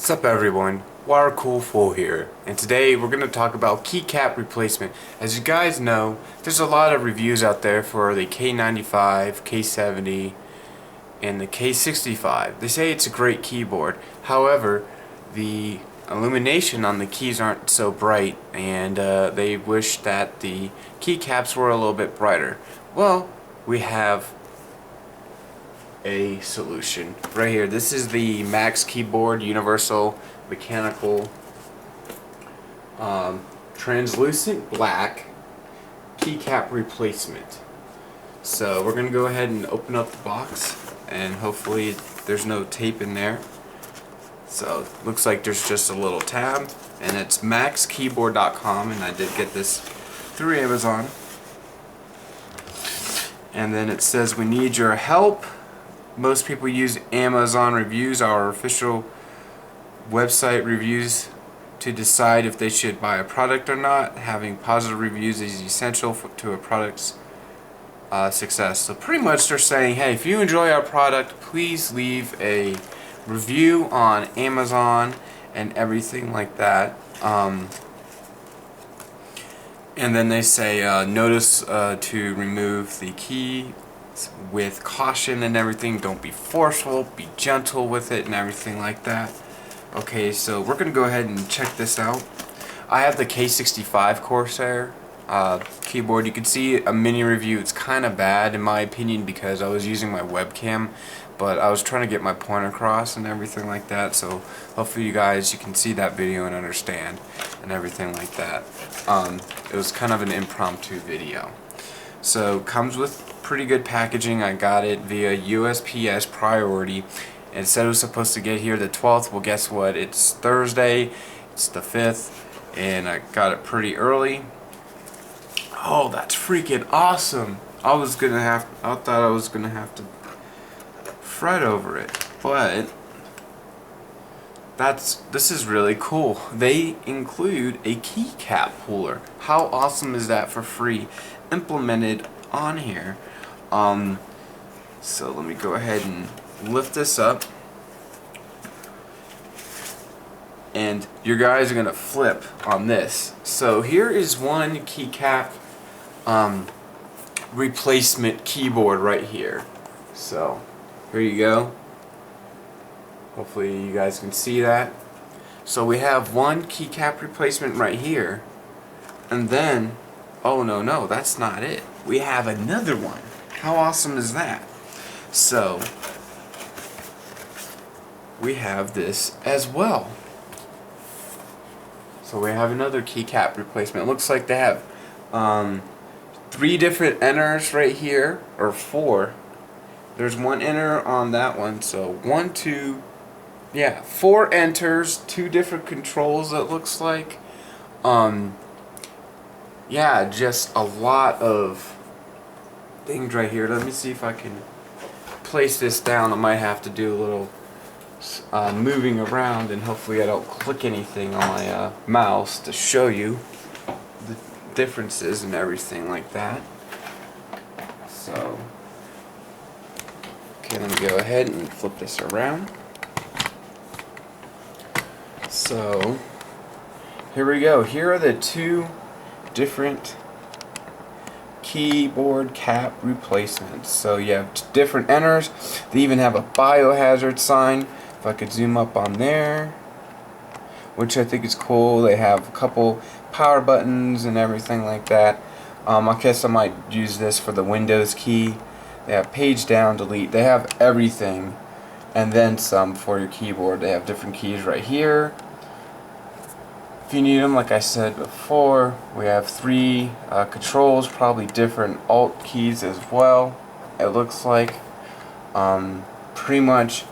What's up everyone, Watercool4 here, and today we're going to talk about keycap replacement. As you guys know, there's a lot of reviews out there for the K95, K70, and the K65. They say it's a great keyboard, however, the illumination on the keys aren't so bright, and they wish that the keycaps were a little bit brighter. Well, we have a solution right here. This is the Max Keyboard Universal Mechanical Translucent Black Keycap Replacement. So we're gonna go ahead and open up the box, and hopefully there's no tape in there. So looks like there's just a little tab, and it's maxkeyboard.com, and I did get this through Amazon. And then it says, we need your help. Most people use Amazon reviews, our official website reviews, to decide if they should buy a product or not. Having positive reviews is essential to a product's success. So pretty much they're saying, hey, if you enjoy our product, please leave a review on Amazon and everything like that. And then they say, notice to remove the key with caution and everything. Don't be forceful, be gentle with it and everything like that. Okay, so we're gonna go ahead and check this out. I have the K65 Corsair keyboard. You can see a mini review. It's kind of bad in my opinion because I was using my webcam, but I was trying to get my point across and everything like that, so hopefully you can see that video and understand and everything like that. It was kind of an impromptu video. So comes with pretty good packaging. I got it via USPS priority. It said it was supposed to get here the 12th. Well, guess what? It's Thursday. It's the 5th, and I got it pretty early. Oh, that's freaking awesome! I thought I was gonna have to fret over it, but this is really cool. They include a keycap holder. How awesome is that for free? Implemented on here. So let me go ahead and lift this up, and you guys are gonna flip on this. So here is one keycap replacement keyboard right here. So here you go. Hopefully you guys can see that. So we have one keycap replacement right here, and then oh no, that's not it. We have another one. How awesome is that? So we have this as well. So we have another keycap replacement. It looks like they have 3 different enters right here, or 4. There's one enter on that one, so 1, 2, yeah, 4 enters, 2 different controls it looks like. Yeah, just a lot of things right here. Let me see if I can place this down. I might have to do a little moving around, and hopefully I don't click anything on my mouse to show you the differences and everything like that. So, okay, let me go ahead and flip this around. So, here we go. Here are the 2 different keyboard cap replacements. So you have different enters. They even have a biohazard sign. If I could zoom up on there, which I think is cool. They have a couple power buttons and everything like that. I guess I might use this for the Windows key. They have page down, delete. They have everything and then some for your keyboard. They have different keys right here if you need them. Like I said before, we have 3 controls, probably different alt keys as well. It looks like pretty much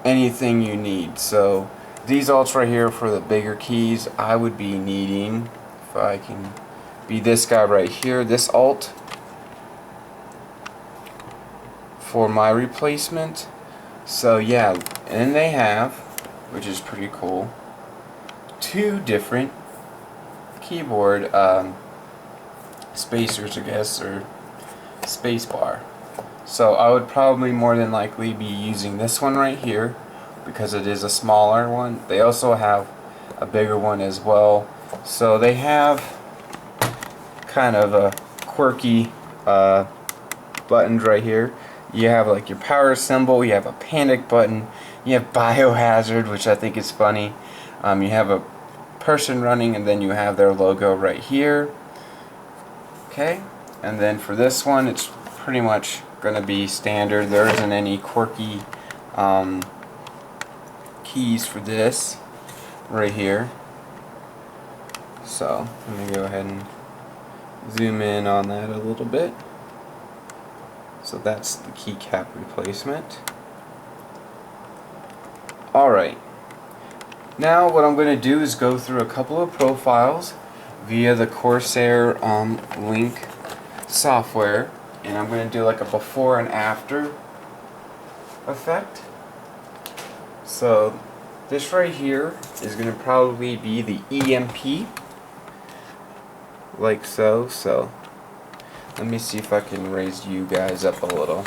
anything you need. So these alts right here for the bigger keys. I would be needing, if I can be this guy right here, this alt for my replacement. So yeah, and then they have, which is pretty cool, 2 different keyboard spacers, I guess, or space bar. So I would probably more than likely be using this one right here, because it is a smaller one. They also have a bigger one as well. So they have kind of a quirky buttons right here. You have like your power symbol, you have a panic button, you have biohazard, which I think is funny. You have a person running, and then you have their logo right here. Okay, and then for this one, it's pretty much going to be standard. There isn't any quirky keys for this right here. So let me go ahead and zoom in on that a little bit. So that's the keycap replacement. Alright, now what I'm going to do is go through a couple of profiles via the Corsair link software, and I'm going to do like a before and after effect. So this right here is going to probably be the EMP, like so. So let me see if I can raise you guys up a little.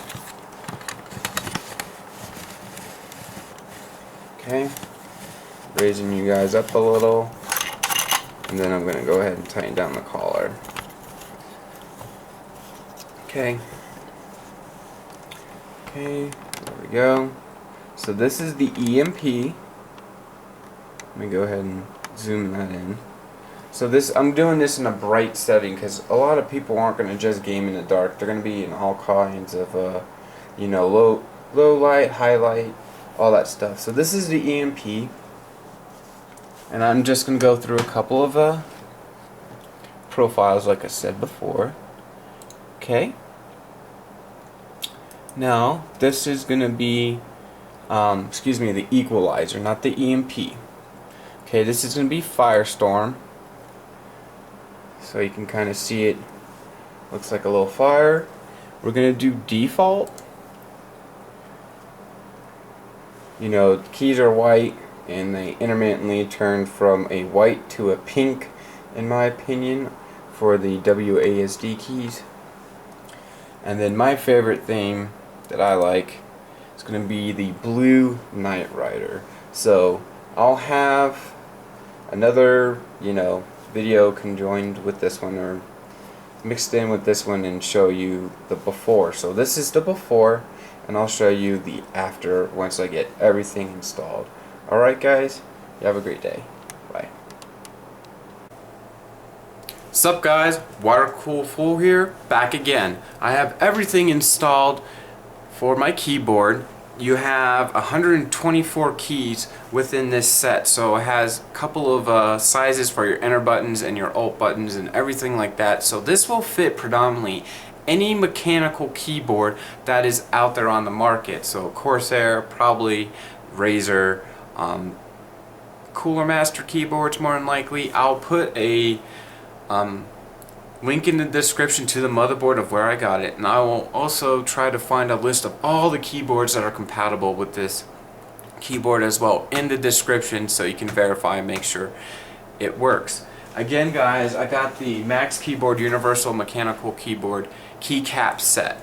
Okay, raising you guys up a little, and then I'm going to go ahead and tighten down the collar. Okay, there we go. So this is the EMP. Let me go ahead and zoom that in. So this, I'm doing this in a bright setting because a lot of people aren't going to just game in the dark. They're going to be in all kinds of, you know, low light, high light, all that stuff. So this is the EMP, and I'm just going to go through a couple of profiles like I said before. Okay. Now this is going to be, excuse me, the equalizer, not the EMP. Okay, this is going to be Firestorm. So you can kind of see it. Looks like a little fire. We're going to do default. You know, the keys are white, and they intermittently turn from a white to a pink, in my opinion, for the WASD keys. And then my favorite theme that I like is going to be the blue Knight Rider. So I'll have another, you know, video conjoined with this one or mixed in with this one and show you the before. So this is the before, and I'll show you the after once I get everything installed. Alright guys, you have a great day. Bye. Sup guys, Water Cool Fool here, back again. I have everything installed for my keyboard. You have 124 keys within this set, so it has a couple of sizes for your enter buttons and your alt buttons and everything like that. So this will fit predominantly any mechanical keyboard that is out there on the market. So Corsair, probably Razer, Cooler Master keyboards more than likely. I'll put a link in the description to the motherboard of where I got it, and I will also try to find a list of all the keyboards that are compatible with this keyboard as well in the description, so you can verify and make sure it works. Again guys, I got the Max Keyboard Universal Mechanical Keyboard Keycap set.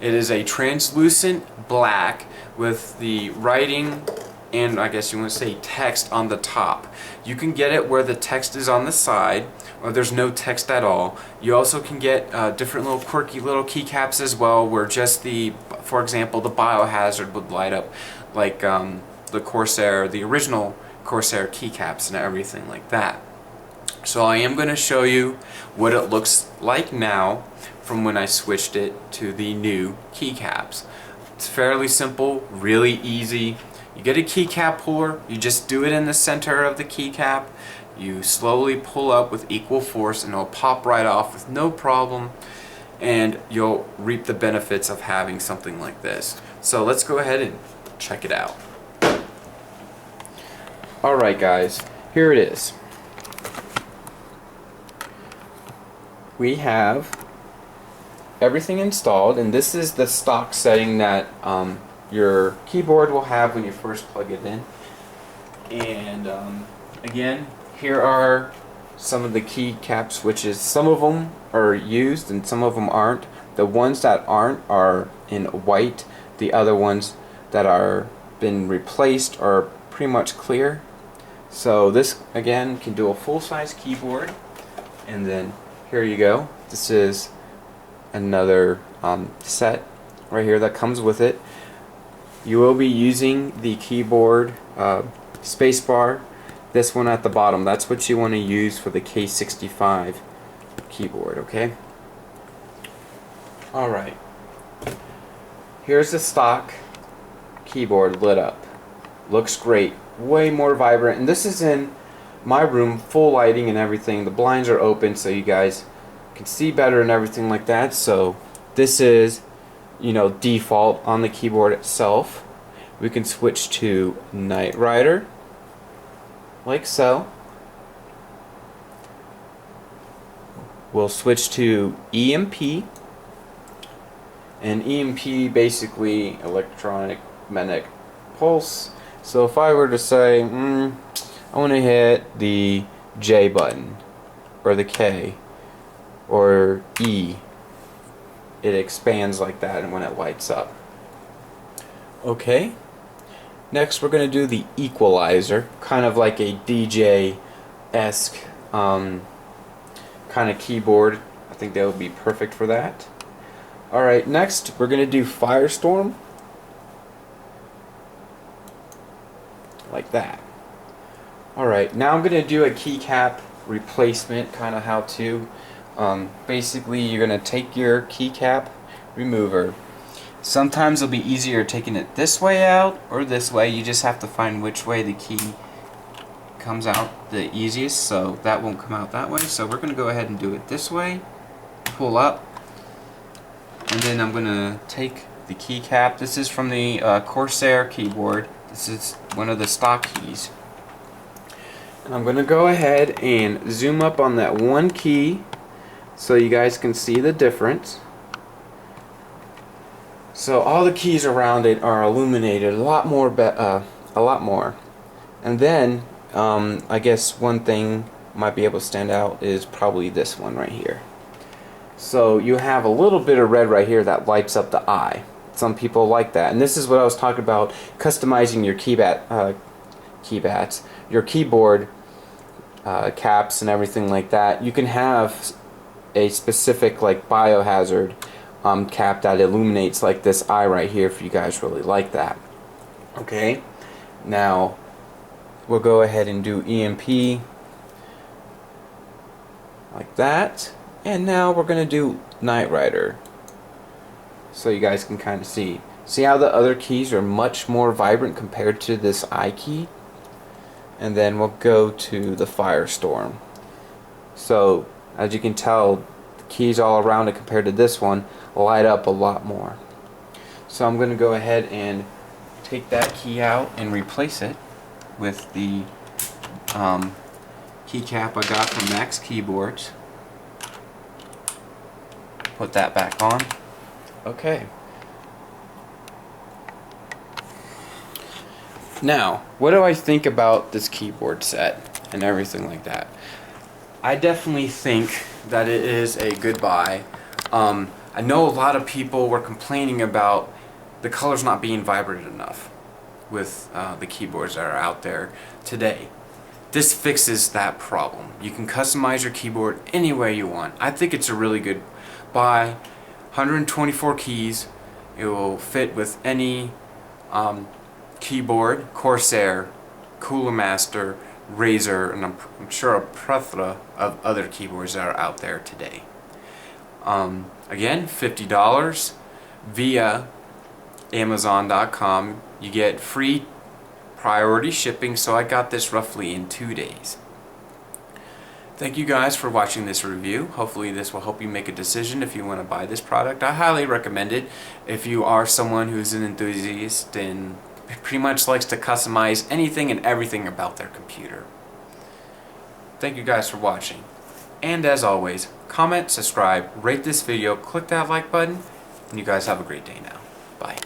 It is a translucent black with the writing and I guess you want to say text on the top. You can get it where the text is on the side, or there's no text at all. You also can get different little quirky little keycaps as well, where just the, for example, the biohazard would light up like the Corsair, the original Corsair keycaps and everything like that. So I am going to show you what it looks like now from when I switched it to the new keycaps. It's fairly simple, really easy. You get a keycap puller, you just do it in the center of the keycap, you slowly pull up with equal force and it'll pop right off with no problem, and you'll reap the benefits of having something like this. So let's go ahead and check it out. Alright guys, here it is. We have everything installed, and this is the stock setting that your keyboard will have when you first plug it in. And again, here are some of the keycap switches. Some of them are used and some of them aren't. The ones that aren't are in white. The other ones that are been replaced are pretty much clear. So this again can do a full-size keyboard, and then here you go. This is another set right here that comes with it. You will be using the keyboard spacebar, this one at the bottom. That's what you want to use for the K65 keyboard, okay? Alright. Here's the stock keyboard lit up. Looks great. Way more vibrant. And this is in my room, full lighting and everything. The blinds are open so you guys can see better and everything like that. So this is, you know, default on the keyboard itself. We can switch to Knight Rider, like so. We'll switch to EMP, and EMP basically electronic magnetic pulse. So if I were to say, I want to hit the J button, or the K, or E, it expands like that and when it lights up. Okay, next we're going to do the equalizer, kind of like a DJ-esque kind of keyboard. I think that would be perfect for that. Alright, next we're going to do Firestorm, like that. Alright, now I'm going to do a keycap replacement, kind of how to. Basically, you're going to take your keycap remover. Sometimes it'll be easier taking it this way out or this way. You just have to find which way the key comes out the easiest, so that won't come out that way. So we're going to go ahead and do it this way. Pull up, and then I'm going to take the keycap. This is from the Corsair keyboard. This is one of the stock keys. And I'm going to go ahead and zoom up on that one key so you guys can see the difference. So all the keys around it are illuminated a lot more. And then I guess one thing might be able to stand out is probably this one right here. So you have a little bit of red right here that lights up the eye. Some people like that, and this is what I was talking about, customizing your your keyboard caps and everything like that. You can have a specific like biohazard cap that illuminates like this eye right here if you guys really like that. Okay, now we'll go ahead and do EMP like that, and now we're gonna do Knight Rider so you guys can kind of see how the other keys are much more vibrant compared to this I key. And then we'll go to the Firestorm. So as you can tell, the keys all around it compared to this one light up a lot more. So I'm going to go ahead and take that key out and replace it with the keycap I got from Max Keyboards. Put that back on. Okay. Now, what do I think about this keyboard set and everything like that? I definitely think that it is a good buy. I know a lot of people were complaining about the colors not being vibrant enough with the keyboards that are out there today. This fixes that problem. You can customize your keyboard any way you want. I think it's a really good buy. 124 keys. It will fit with any keyboard, Corsair, Cooler Master, Razer, and I'm sure a plethora of other keyboards that are out there today. Again, $50 via Amazon.com. You get free priority shipping, so I got this roughly in 2 days. Thank you guys for watching this review. Hopefully this will help you make a decision if you want to buy this product. I highly recommend it if you are someone who's an enthusiast and pretty much likes to customize anything and everything about their computer. Thank you guys for watching. And as always, comment, subscribe, rate this video, click that like button, and you guys have a great day now. Bye.